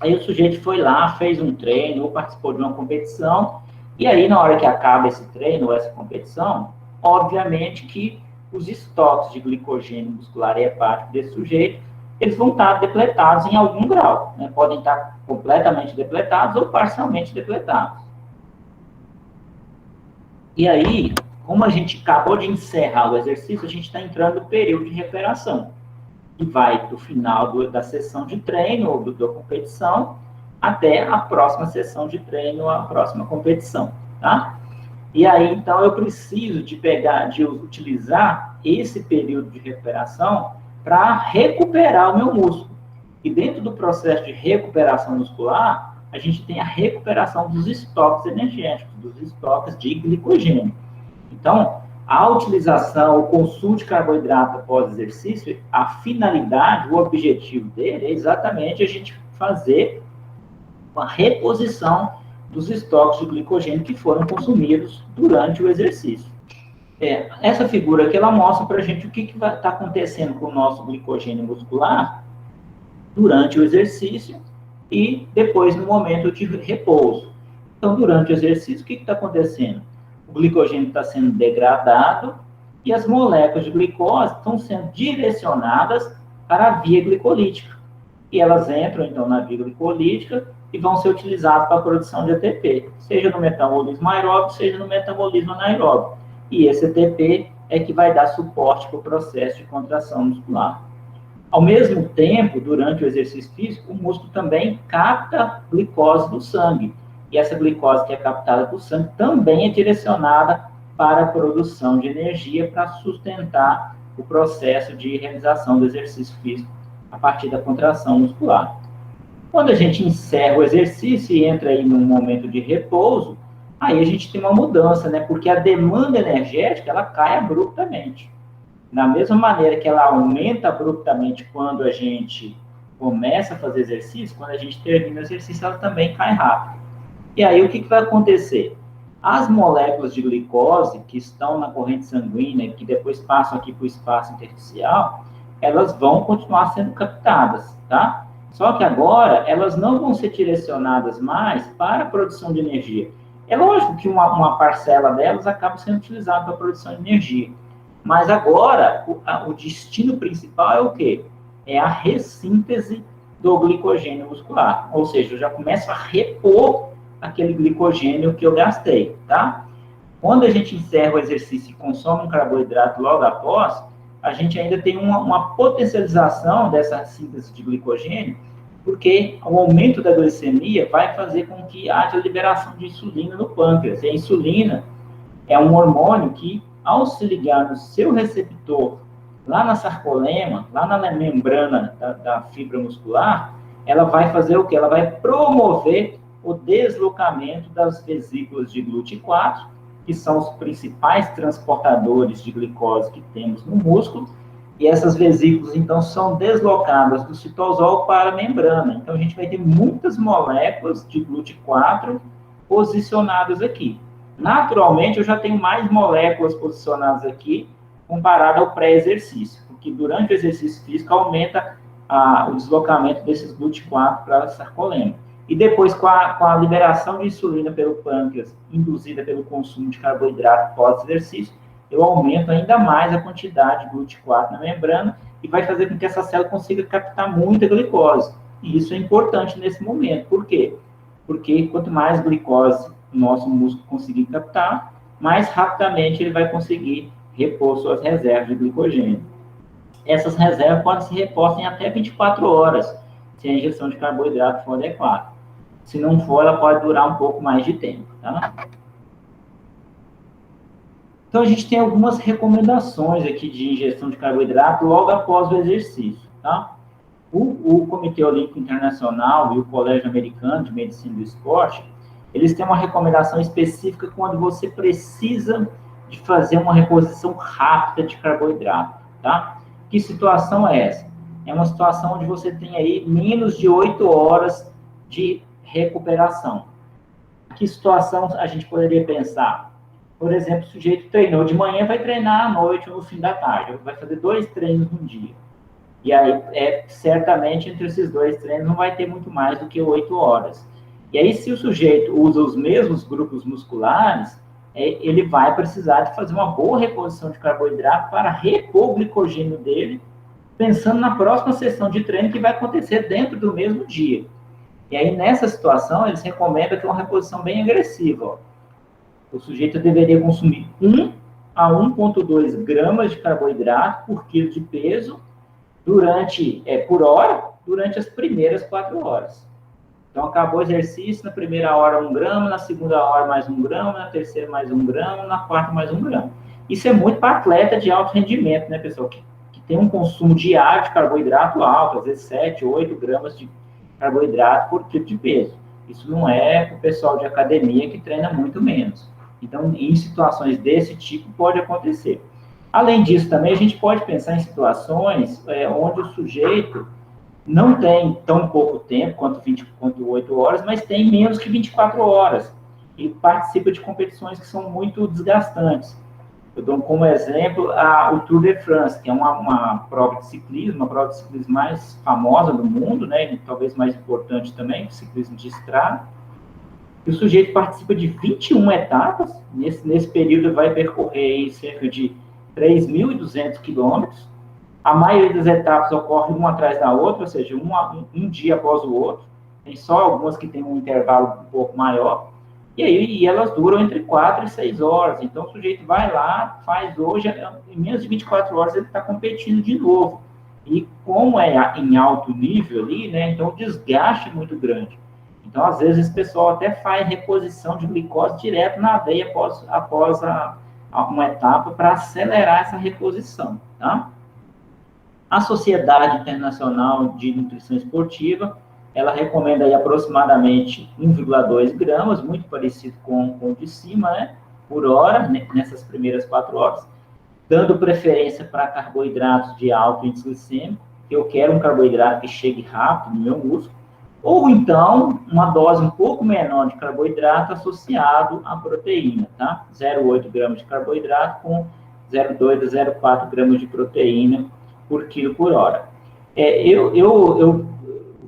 Aí o sujeito foi lá, fez um treino, ou participou de uma competição, e aí na hora que acaba esse treino, ou essa competição, obviamente que os estoques de glicogênio muscular e hepático desse sujeito, eles vão estar depletados em algum grau, né? Podem estar completamente depletados ou parcialmente depletados. E aí, como a gente acabou de encerrar o exercício, a gente está entrando no período de recuperação, que vai do final da sessão de treino ou da competição até a próxima sessão de treino, a próxima competição, tá? E aí, então, eu preciso de utilizar esse período de recuperação para recuperar o meu músculo. E dentro do processo de recuperação muscular, a gente tem a recuperação dos estoques energéticos, dos estoques de glicogênio. Então, a utilização, o consumo de carboidrato após exercício, a finalidade, o objetivo dele é exatamente a gente fazer uma reposição dos estoques de glicogênio que foram consumidos durante o exercício. Essa figura aqui, ela mostra para a gente o que está acontecendo com o nosso glicogênio muscular durante o exercício e depois no momento de repouso. Então, durante o exercício, o que está acontecendo? O glicogênio está sendo degradado e as moléculas de glicose estão sendo direcionadas para a via glicolítica. E elas entram, então, na via glicolítica e vão ser utilizadas para a produção de ATP, seja no metabolismo aeróbico, seja no metabolismo anaeróbico. E esse ATP é que vai dar suporte para o processo de contração muscular. Ao mesmo tempo, durante o exercício físico, o músculo também capta glicose do sangue. E essa glicose que é captada do sangue também é direcionada para a produção de energia para sustentar o processo de realização do exercício físico a partir da contração muscular. Quando a gente encerra o exercício e entra aí num momento de repouso, aí a gente tem uma mudança, né? Porque a demanda energética, ela cai abruptamente. Da mesma maneira que ela aumenta abruptamente quando a gente começa a fazer exercício, quando a gente termina o exercício, ela também cai rápido. E aí, o que vai acontecer? As moléculas de glicose que estão na corrente sanguínea, que depois passam aqui para o espaço intersticial, elas vão continuar sendo captadas, tá? Só que agora, elas não vão ser direcionadas mais para a produção de energia. É lógico que uma parcela delas acaba sendo utilizada para a produção de energia. Mas agora, o destino principal é o quê? É a ressíntese do glicogênio muscular. Ou seja, eu já começo a repor aquele glicogênio que eu gastei, tá? Quando a gente encerra o exercício e consome um carboidrato logo após, a gente ainda tem uma potencialização dessa síntese de glicogênio, porque o aumento da glicemia vai fazer com que haja liberação de insulina no pâncreas. E a insulina é um hormônio que, ao se ligar no seu receptor, lá na sarcolema, lá na membrana da fibra muscular, ela vai fazer o quê? Ela vai promover o deslocamento das vesículas de GLUT4, que são os principais transportadores de glicose que temos no músculo, e essas vesículas, então, são deslocadas do citosol para a membrana. Então, a gente vai ter muitas moléculas de GLUT4 posicionadas aqui. Naturalmente, eu já tenho mais moléculas posicionadas aqui comparado ao pré-exercício, porque durante o exercício físico aumenta o deslocamento desses GLUT4 para a sarcolema. E depois, com a liberação de insulina pelo pâncreas, induzida pelo consumo de carboidrato pós-exercício, eu aumento ainda mais a quantidade de GLUT4 na membrana e vai fazer com que essa célula consiga captar muita glicose. E isso é importante nesse momento. Por quê? Porque quanto mais glicose o nosso músculo conseguir captar, mais rapidamente ele vai conseguir repor suas reservas de glicogênio. Essas reservas podem ser repostas em até 24 horas, se a injeção de carboidrato for adequada. Se não for, ela pode durar um pouco mais de tempo, tá? Então, a gente tem algumas recomendações aqui de ingestão de carboidrato logo após o exercício, tá? O Comitê Olímpico Internacional e o Colégio Americano de Medicina do Esporte, eles têm uma recomendação específica quando você precisa de fazer uma reposição rápida de carboidrato, tá? Que situação é essa? É uma situação onde você tem aí menos de 8 horas de recuperação. Que situação a gente poderia pensar? Por exemplo, o sujeito treinou de manhã, vai treinar à noite ou no fim da tarde, vai fazer 2 treinos no dia. E aí, certamente, entre esses dois treinos, não vai ter muito mais do que 8 horas. E aí, se o sujeito usa os mesmos grupos musculares, ele vai precisar de fazer uma boa reposição de carboidrato para repor o glicogênio dele, pensando na próxima sessão de treino que vai acontecer dentro do mesmo dia. E aí, nessa situação, eles recomendam que é uma reposição bem agressiva. Ó. O sujeito deveria consumir 1 a 1,2 gramas de carboidrato por quilo de peso por hora, durante as primeiras 4 horas. Então, acabou o exercício, na primeira hora 1 grama, na segunda hora mais 1 grama, na terceira mais 1 grama, na quarta mais 1 grama. Isso é muito para atleta de alto rendimento, né, pessoal? Que tem um consumo diário de carboidrato alto, às vezes 7, 8 gramas de carboidrato por quilo de peso. Isso não é para o pessoal de academia que treina muito menos. Então, em situações desse tipo, pode acontecer. Além disso, também a gente pode pensar em situações onde o sujeito não tem tão pouco tempo, quanto 8 horas, mas tem menos que 24 horas. E participa de competições que são muito desgastantes. Eu dou como exemplo o Tour de France, que é uma prova de ciclismo, mais famosa do mundo, né, e talvez mais importante também, o ciclismo de estrada. E o sujeito participa de 21 etapas, nesse período vai percorrer aí cerca de 3.200 quilômetros. A maioria das etapas ocorre uma atrás da outra, ou seja, um dia após o outro. Tem só algumas que têm um intervalo um pouco maior. E elas duram entre 4 e 6 horas. Então, o sujeito vai lá, faz hoje, em menos de 24 horas ele está competindo de novo. E como é em alto nível ali, né, então o desgaste é muito grande. Então, às vezes, esse pessoal até faz reposição de glicose direto na veia após uma etapa para acelerar essa reposição, tá? A Sociedade Internacional de Nutrição Esportiva, ela recomenda aí aproximadamente 1,2 gramas, muito parecido com o de cima, né, por hora, nessas primeiras 4 horas, dando preferência para carboidratos de alto índice glicêmico, que eu quero um carboidrato que chegue rápido no meu músculo, ou então uma dose um pouco menor de carboidrato associado à proteína, tá? 0,8 gramas de carboidrato com 0,2 a 0,4 gramas de proteína por quilo por hora. Eu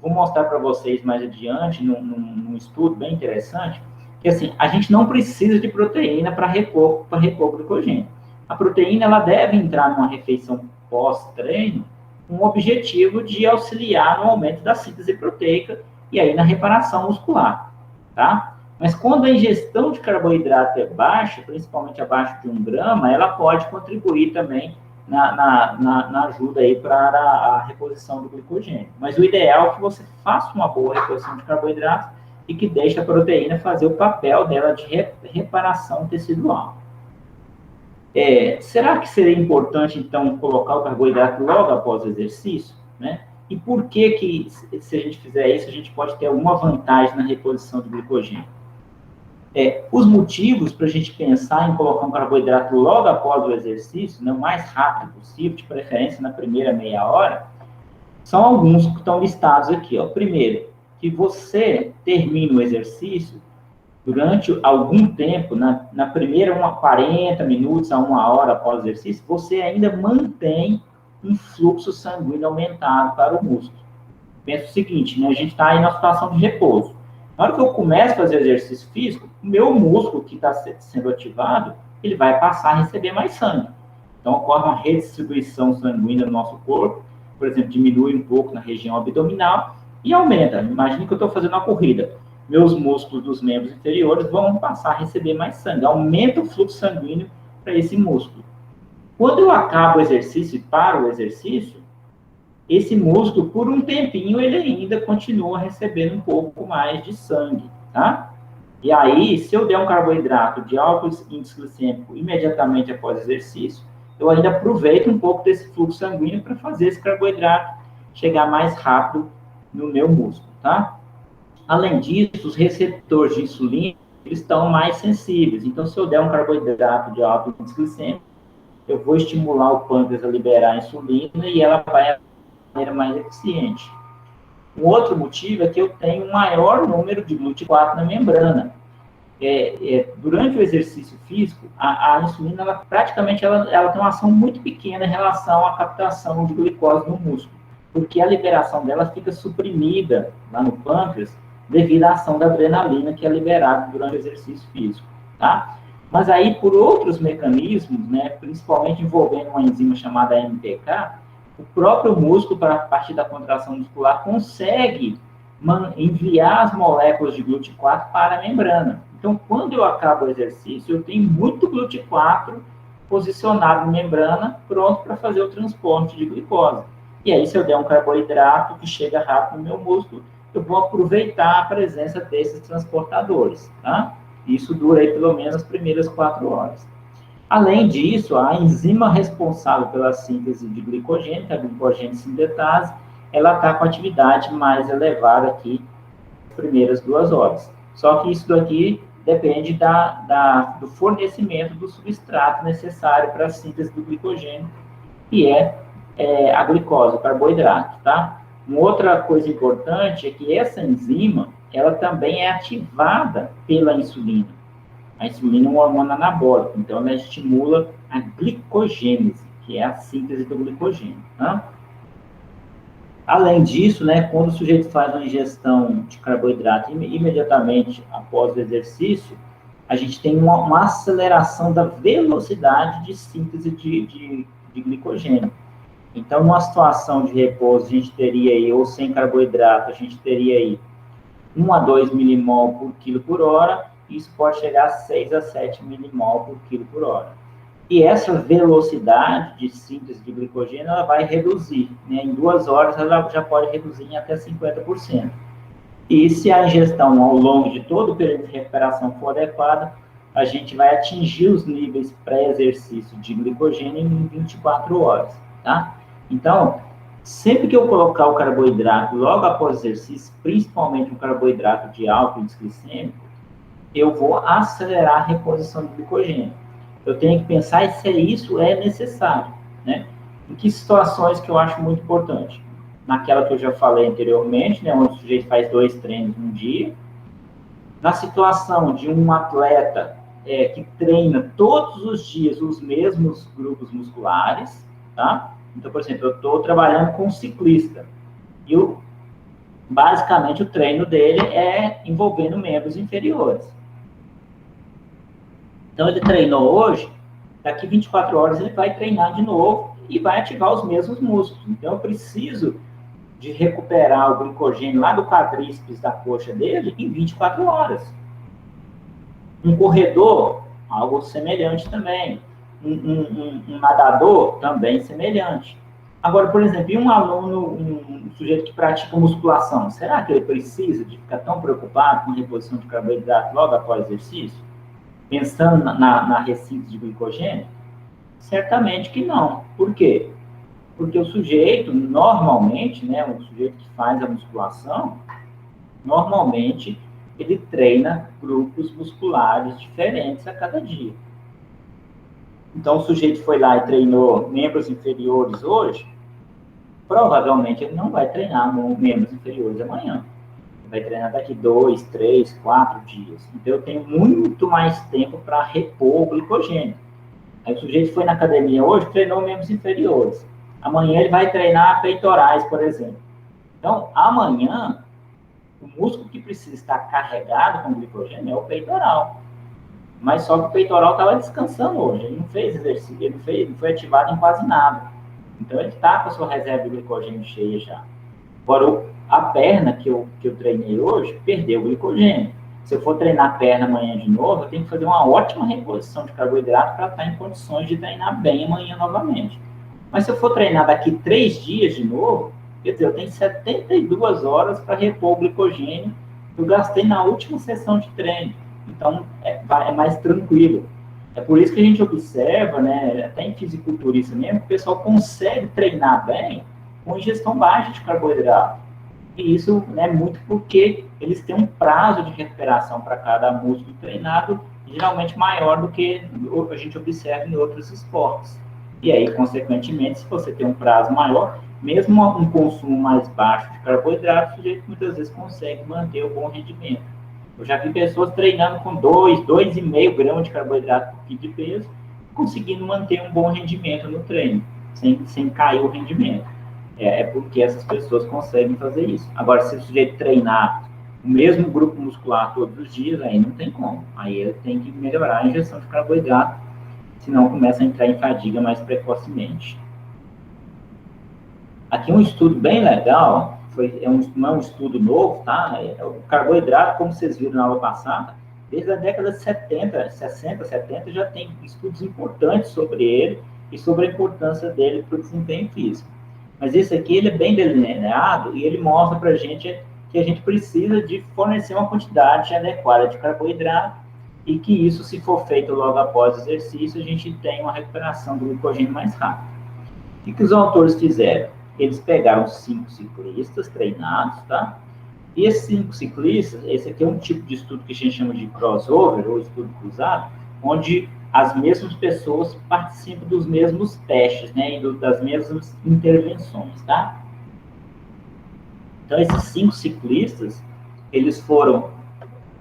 vou mostrar para vocês mais adiante, num estudo bem interessante, que assim, a gente não precisa de proteína para repor glicogênio. A proteína ela deve entrar numa refeição pós-treino com o objetivo de auxiliar no aumento da síntese proteica e aí na reparação muscular, tá? Mas quando a ingestão de carboidrato é baixa, principalmente abaixo de 1 grama, ela pode contribuir também na ajuda aí para a reposição do glicogênio. Mas o ideal é que você faça uma boa reposição de carboidrato e que deixe a proteína fazer o papel dela de reparação tecidual. Será que seria importante, então, colocar o carboidrato logo após o exercício? Né? E por que, se a gente fizer isso, a gente pode ter alguma vantagem na reposição do glicogênio? Os motivos para a gente pensar em colocar um carboidrato logo após o exercício, né, o mais rápido possível, de preferência na primeira meia hora, são alguns que estão listados aqui. Ó. Primeiro, que você termine o exercício durante algum tempo, na primeira 40 minutos a 1 hora após o exercício, você ainda mantém um fluxo sanguíneo aumentado para o músculo. Pensa o seguinte, né, a gente está aí na situação de repouso. Na hora que eu começo a fazer exercício físico, o meu músculo que está sendo ativado, ele vai passar a receber mais sangue. Então, ocorre uma redistribuição sanguínea no nosso corpo, por exemplo, diminui um pouco na região abdominal e aumenta. Imagine que eu estou fazendo uma corrida. Meus músculos dos membros inferiores vão passar a receber mais sangue. Aumenta o fluxo sanguíneo para esse músculo. Quando eu acabo o exercício e paro o exercício, esse músculo, por um tempinho, ele ainda continua recebendo um pouco mais de sangue, tá? E aí, se eu der um carboidrato de alto índice glicêmico imediatamente após o exercício, eu ainda aproveito um pouco desse fluxo sanguíneo para fazer esse carboidrato chegar mais rápido no meu músculo, tá? Além disso, os receptores de insulina eles estão mais sensíveis. Então, se eu der um carboidrato de alto índice glicêmico, eu vou estimular o pâncreas a liberar a insulina e ela vai maneira mais eficiente. Um outro motivo é que eu tenho um maior número de GLUT4 na membrana. Durante o exercício físico, a insulina, ela praticamente ela tem uma ação muito pequena em relação à captação de glicose no músculo. porque a liberação dela fica suprimida lá no pâncreas devido à ação da adrenalina que é liberada durante o exercício físico, tá? Mas aí, por outros mecanismos, né, principalmente envolvendo uma enzima chamada MPK, o próprio músculo, a partir da contração muscular, consegue enviar as moléculas de GLUT4 para a membrana. Então, quando eu acabo o exercício, eu tenho muito GLUT4 posicionado na membrana, pronto para fazer o transporte de glicose. E aí, se eu der um carboidrato que chega rápido no meu músculo, eu vou aproveitar a presença desses transportadores, tá? Isso dura aí pelo menos as primeiras 4 horas. Além disso, a enzima responsável pela síntese de glicogênio, a glicogênio sintetase, ela está com atividade mais elevada aqui nas primeiras 2 horas. Só que isso daqui depende do fornecimento do substrato necessário para a síntese do glicogênio, que é a glicose, o carboidrato, tá? Uma outra coisa importante é que essa enzima, ela também é ativada pela insulina. A insulina é um hormônio anabólico, então ela estimula a glicogênese, que é a síntese do glicogênio, tá? Além disso, né, quando o sujeito faz uma ingestão de carboidrato imediatamente após o exercício, a gente tem uma aceleração da velocidade de síntese de glicogênio. Então, numa situação de repouso, a gente teria aí, ou sem carboidrato, a gente teria aí 1 a 2 milimol por quilo por hora, e isso pode chegar a 6 a 7 milimol por quilo por hora. E essa velocidade de síntese de glicogênio, ela vai reduzir, né? Em 2 horas, ela já pode reduzir em até 50%. E se a ingestão ao longo de todo o período de recuperação for adequada, a gente vai atingir os níveis pré-exercício de glicogênio em 24 horas, tá? Então, sempre que eu colocar o carboidrato logo após o exercício, principalmente um carboidrato de alto índice glicêmico, eu vou acelerar a reposição de glicogênio. Eu tenho que pensar se isso é necessário, né? Em que situações que eu acho muito importante? Naquela que eu já falei anteriormente, né, onde o sujeito faz 2 treinos num dia. Na situação de um atleta que treina todos os dias os mesmos grupos musculares, tá? Então, por exemplo, eu estou trabalhando com um ciclista e basicamente o treino dele é envolvendo membros inferiores. Então, ele treinou hoje, daqui 24 horas ele vai treinar de novo e vai ativar os mesmos músculos. Então, eu preciso de recuperar o glicogênio lá do quadríceps da coxa dele em 24 horas. Um corredor, algo semelhante também. Um nadador, também semelhante. Agora, por exemplo, e um aluno, um sujeito que pratica musculação, será que ele precisa de ficar tão preocupado com a reposição de carboidrato logo após o exercício? Pensando na ressíntese de glicogênio? Certamente que não. Por quê? Porque o sujeito, normalmente, né, o sujeito que faz a musculação, normalmente, ele treina grupos musculares diferentes a cada dia. Então, o sujeito foi lá e treinou membros inferiores hoje, provavelmente ele não vai treinar membros inferiores amanhã. Ele vai treinar daqui 2, 3, 4 dias. Então, eu tenho muito mais tempo para repor o glicogênio. Aí o sujeito foi na academia hoje, treinou membros inferiores. Amanhã ele vai treinar peitorais, por exemplo. Então, amanhã, o músculo que precisa estar carregado com glicogênio é o peitoral. Mas só que o peitoral estava descansando hoje. Ele não fez exercício, ele não foi ativado em quase nada. Então, ele está com a sua reserva de glicogênio cheia já. Agora, a perna que eu treinei hoje, perdeu o glicogênio. Se eu for treinar a perna amanhã de novo, eu tenho que fazer uma ótima reposição de carboidrato para estar em condições de treinar bem amanhã novamente. Mas se eu for treinar daqui 3 dias de novo, quer dizer, eu tenho 72 horas para repor o glicogênio que eu gastei na última sessão de treino. Então, é mais tranquilo. É por isso que a gente observa, né, até em fisiculturista mesmo, que o pessoal consegue treinar bem com ingestão baixa de carboidrato. E isso é, né, muito porque eles têm um prazo de recuperação para cada músculo treinado, geralmente maior do que a gente observa em outros esportes. E aí, consequentemente, se você tem um prazo maior, mesmo um consumo mais baixo de carboidrato, o sujeito muitas vezes consegue manter o bom rendimento. Eu já vi pessoas treinando com 2,5 gramas de carboidrato por quilo de peso, conseguindo manter um bom rendimento no treino, sem cair o rendimento. É porque essas pessoas conseguem fazer isso. Agora, se o sujeito treinar o mesmo grupo muscular todos os dias, aí não tem como. Aí ele tem que melhorar a ingestão de carboidrato, senão começa a entrar em fadiga mais precocemente. Aqui um estudo bem legal, não é um estudo novo, tá? O carboidrato, como vocês viram na aula passada, desde a década de 70, 60, 70, já tem estudos importantes sobre ele e sobre a importância dele para o desempenho físico. Mas esse aqui, ele é bem delineado e ele mostra para a gente que a gente precisa de fornecer uma quantidade adequada de carboidrato e que isso, se for feito logo após o exercício, a gente tem uma recuperação do glicogênio mais rápida. O que os autores fizeram? Eles pegaram 5 ciclistas treinados, tá? E esses 5 ciclistas, esse aqui é um tipo de estudo que a gente chama de crossover, ou estudo cruzado, onde as mesmas pessoas participam dos mesmos testes, né? E das mesmas intervenções, tá? Então, esses 5 ciclistas, eles foram...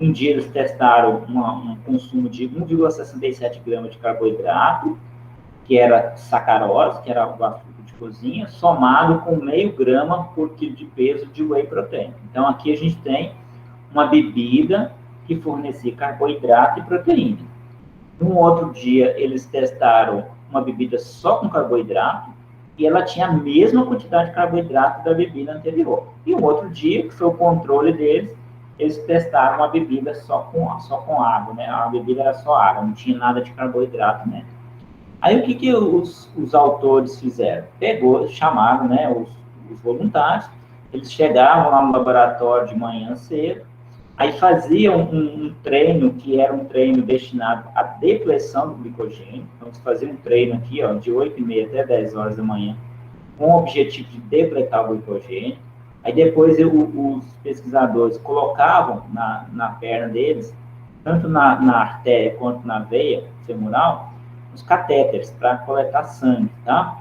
Um dia eles testaram um consumo de 1,67 gramas de carboidrato, que era sacarose, que era o açúcar de cozinha, somado com meio grama por quilo de peso de whey protein. Então, aqui a gente tem uma bebida que fornecia carboidrato e proteína. Um outro dia, eles testaram uma bebida só com carboidrato e ela tinha a mesma quantidade de carboidrato da bebida anterior. E um outro dia, que foi o controle deles, eles testaram uma bebida só com água, né? A bebida era só água, não tinha nada de carboidrato, né? Aí, o que os autores fizeram? Chamaram, né, os voluntários, eles chegavam lá no laboratório de manhã cedo, aí faziam um treino, que era um treino destinado à depleção do glicogênio. Então, eles faziam um treino aqui, ó, de 8h30 até 10 horas da manhã, com o objetivo de depletar o glicogênio. Aí, depois, os pesquisadores colocavam na perna deles, tanto na artéria quanto na veia femoral, os catéteres para coletar sangue, tá?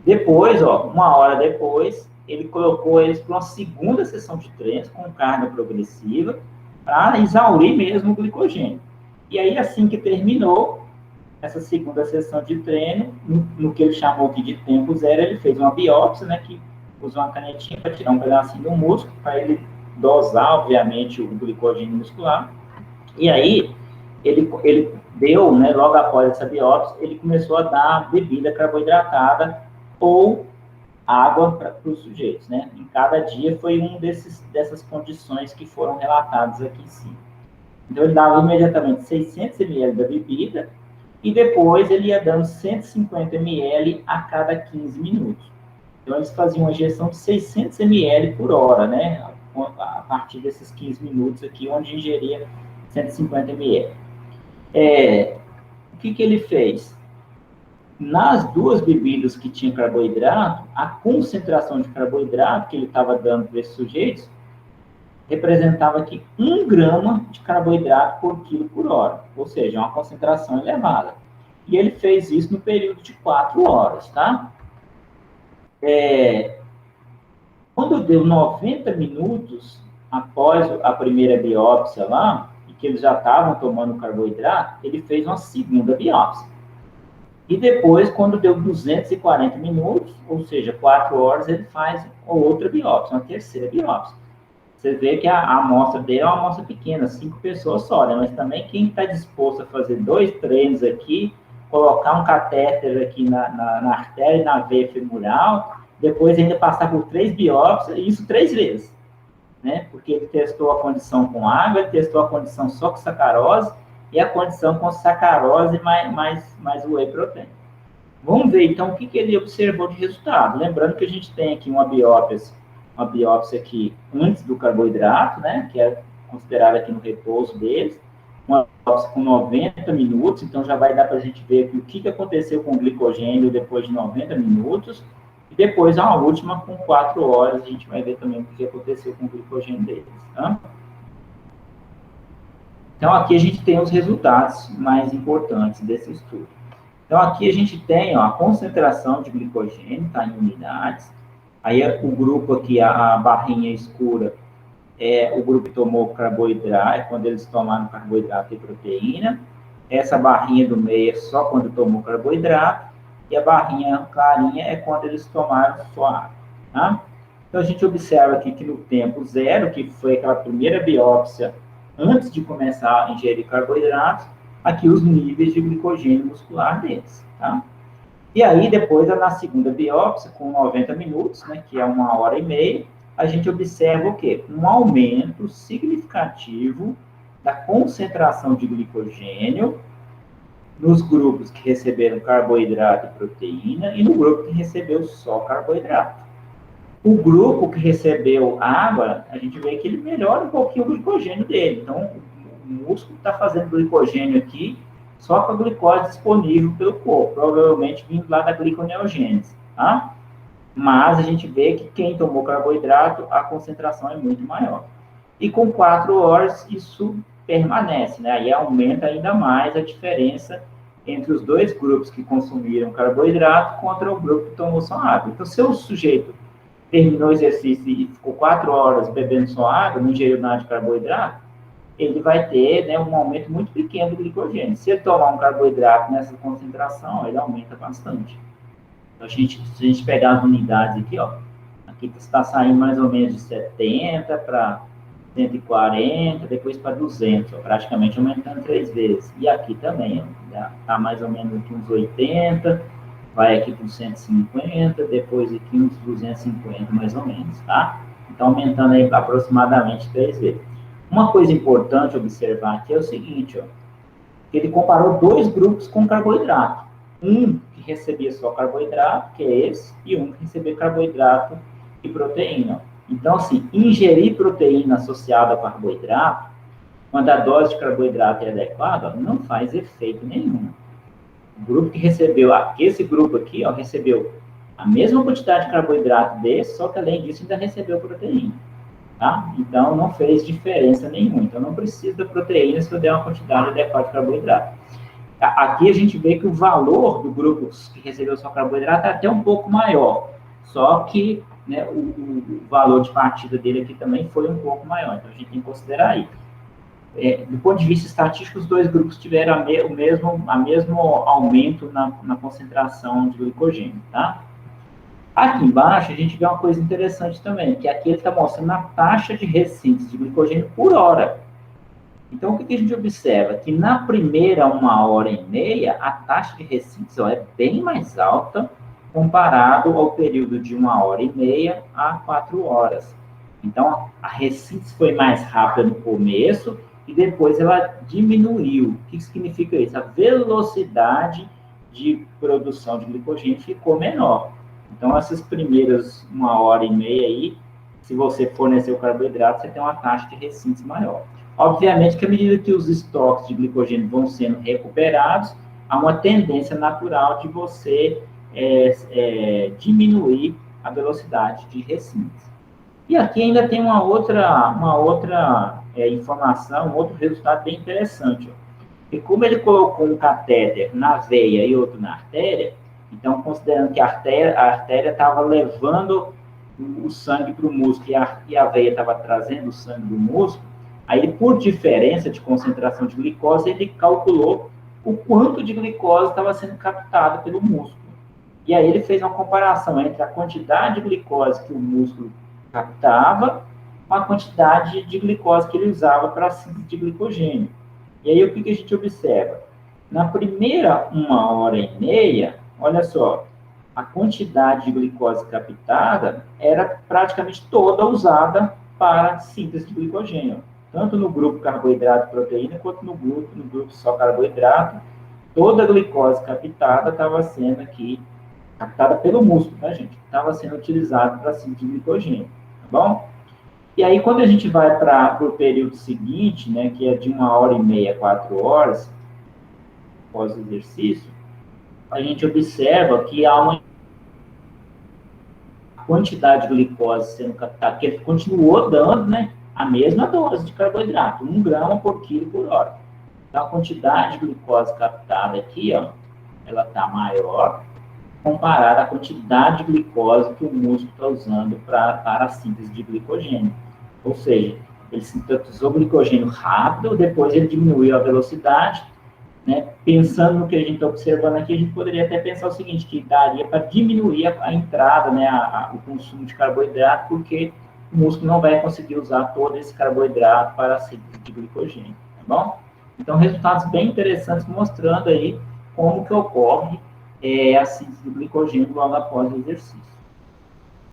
Depois, ó, 1 hora depois, ele colocou eles para uma segunda sessão de treinos com carga progressiva para exaurir mesmo o glicogênio. E aí, assim que terminou essa segunda sessão de treino, no que ele chamou aqui de tempo zero, ele fez uma biópsia, né, que usou uma canetinha para tirar um pedacinho do músculo, para ele dosar, obviamente, o glicogênio muscular. E aí, ele deu, né, logo após essa biópsia, ele começou a dar bebida carboidratada ou água para os sujeitos, né? Em cada dia foi dessas condições que foram relatadas aqui em cima. Então, ele dava imediatamente 600 ml da bebida e depois ele ia dando 150 ml a cada 15 minutos. Então, eles faziam uma injeção de 600 ml por hora, né? A partir desses 15 minutos aqui, onde ingeria 150 ml. O que ele fez? Nas duas bebidas que tinham carboidrato, a concentração de carboidrato que ele estava dando para esses sujeitos representava aqui 1 grama de carboidrato por quilo por hora, ou seja, uma concentração elevada. E ele fez isso no período de 4 horas, tá? Quando deu 90 minutos após a primeira biópsia lá, que eles já estavam tomando carboidrato, ele fez uma segunda biópsia. E depois, quando deu 240 minutos, ou seja, 4 horas, ele faz outra biópsia, uma terceira biópsia. Você vê que a amostra dele é uma amostra pequena, 5 pessoas só, né? Mas também quem está disposto a fazer 2 treinos aqui, colocar um catéter aqui na artéria e na veia femoral, depois ainda passar por 3 biópsias, e isso 3 vezes. Né? Porque ele testou a condição com água, ele testou a condição só com sacarose e a condição com sacarose mais whey protein. Vamos ver, então, o que ele observou de resultado. Lembrando que a gente tem aqui uma biópsia aqui antes do carboidrato, né? Que é considerada aqui no repouso deles, uma biópsia com 90 minutos, então já vai dar para a gente ver aqui o que aconteceu com o glicogênio depois de 90 minutos, e depois, a última, com 4 horas, a gente vai ver também o que aconteceu com o glicogênio deles. Tá? Então, aqui a gente tem os resultados mais importantes desse estudo. Então, aqui a gente tem, ó, a concentração de glicogênio, tá, em unidades. Aí, o grupo aqui, a barrinha escura, é o grupo que tomou carboidrato, quando eles tomaram carboidrato e proteína. Essa barrinha do meio é só quando tomou carboidrato. E a barrinha clarinha é quando eles tomaram só água. tá? Então, a gente observa aqui que no tempo zero, que foi aquela primeira biópsia antes de começar a ingerir carboidratos, aqui os níveis de glicogênio muscular deles, tá? E aí, depois, na segunda biópsia, com 90 minutos, né, que é 1h30, a gente observa o quê? Um aumento significativo da concentração de glicogênio nos grupos que receberam carboidrato e proteína e no grupo que recebeu só carboidrato. O grupo que recebeu água, a gente vê que ele melhora um pouquinho o glicogênio dele. Então, o músculo está fazendo glicogênio aqui só com a glicose disponível pelo corpo, provavelmente vindo lá da gliconeogênese, tá? Mas a gente vê que quem tomou carboidrato, a concentração é muito maior. E com 4 horas, isso permanece, né? Aí aumenta ainda mais a diferença entre os dois grupos que consumiram carboidrato contra o grupo que tomou só água. Então, se o sujeito terminou o exercício e ficou 4 horas bebendo só água, não ingeriu nada de carboidrato, ele vai ter, né, um aumento muito pequeno do glicogênio. Se ele tomar um carboidrato nessa concentração, ele aumenta bastante. Então, se a gente pegar as unidades aqui, ó, aqui está saindo mais ou menos de 70 para 140, depois para 200, ó, praticamente aumentando 3 vezes. E aqui também, está mais ou menos aqui uns 80, vai aqui para uns 150, depois aqui uns 250, mais ou menos, tá? Então, aumentando aí aproximadamente 3 vezes. Uma coisa importante observar aqui é o seguinte, ó, que ele comparou dois grupos com carboidrato. Um que recebia só carboidrato, que é esse, e um que recebia carboidrato e proteína. Então, assim, ingerir proteína associada a carboidrato, quando a dose de carboidrato é adequada, não faz efeito nenhum. O grupo que recebeu, esse grupo aqui, ó, recebeu a mesma quantidade de carboidrato desse, só que além disso ainda recebeu proteína. Tá? Então, não fez diferença nenhuma. Então, não precisa da proteína se eu der uma quantidade adequada de carboidrato. Aqui a gente vê que o valor do grupo que recebeu só carboidrato é até um pouco maior. Só que, né, o valor de partida dele aqui também foi um pouco maior. Então, a gente tem que considerar isso. Do ponto de vista estatístico, os dois grupos tiveram o mesmo aumento na concentração de glicogênio, tá? Aqui embaixo, a gente vê uma coisa interessante também, que aqui ele está mostrando a taxa de ressíntese de glicogênio por hora. Então, o que a gente observa? Que na primeira 1h30, a taxa de ressíntese é bem mais alta comparado ao período de 1h30 a 4 horas. Então, a ressíntese foi mais rápida no começo e depois ela diminuiu. O que significa isso? A velocidade de produção de glicogênio ficou menor. Então, essas primeiras 1h30 aí, se você fornecer o carboidrato, você tem uma taxa de ressíntese maior. Obviamente que à medida que os estoques de glicogênio vão sendo recuperados, há uma tendência natural de você diminuir a velocidade de ressíntese. E aqui ainda tem uma outra informação, um outro resultado bem interessante. Ó. E como ele colocou um catéter na veia e outro na artéria, então, considerando que a artéria estava levando o sangue para o músculo e a veia estava trazendo o sangue do músculo, aí, por diferença de concentração de glicose, ele calculou o quanto de glicose estava sendo captada pelo músculo. E aí ele fez uma comparação entre a quantidade de glicose que o músculo captava com a quantidade de glicose que ele usava para a síntese de glicogênio. E aí, o que a gente observa? Na primeira 1h30, olha só, a quantidade de glicose captada era praticamente toda usada para síntese de glicogênio. Tanto no grupo carboidrato e proteína, quanto no grupo só carboidrato, toda a glicose captada estava sendo aqui, captada pelo músculo, tá, gente? Estava sendo utilizada para síntese de glicogênio, tá bom? E aí, quando a gente vai para o período seguinte, né, que é de 1h30 a 4 horas, após o exercício, a gente observa que há uma quantidade de glicose sendo captada, que ele continuou dando, né, a mesma dose de carboidrato, 1 grama por quilo por hora. Então, a quantidade de glicose captada aqui, ó, ela está maior comparada à quantidade de glicose que o músculo está usando para a síntese de glicogênio. Ou seja, ele sintetizou glicogênio rápido, depois ele diminuiu a velocidade, né? Pensando no que a gente está observando aqui, a gente poderia até pensar o seguinte, que daria para diminuir a entrada, né, o consumo de carboidrato, porque o músculo não vai conseguir usar todo esse carboidrato para a síntese de glicogênio, tá bom? Então, resultados bem interessantes mostrando aí como que ocorre a síntese do glicogênio logo após o exercício.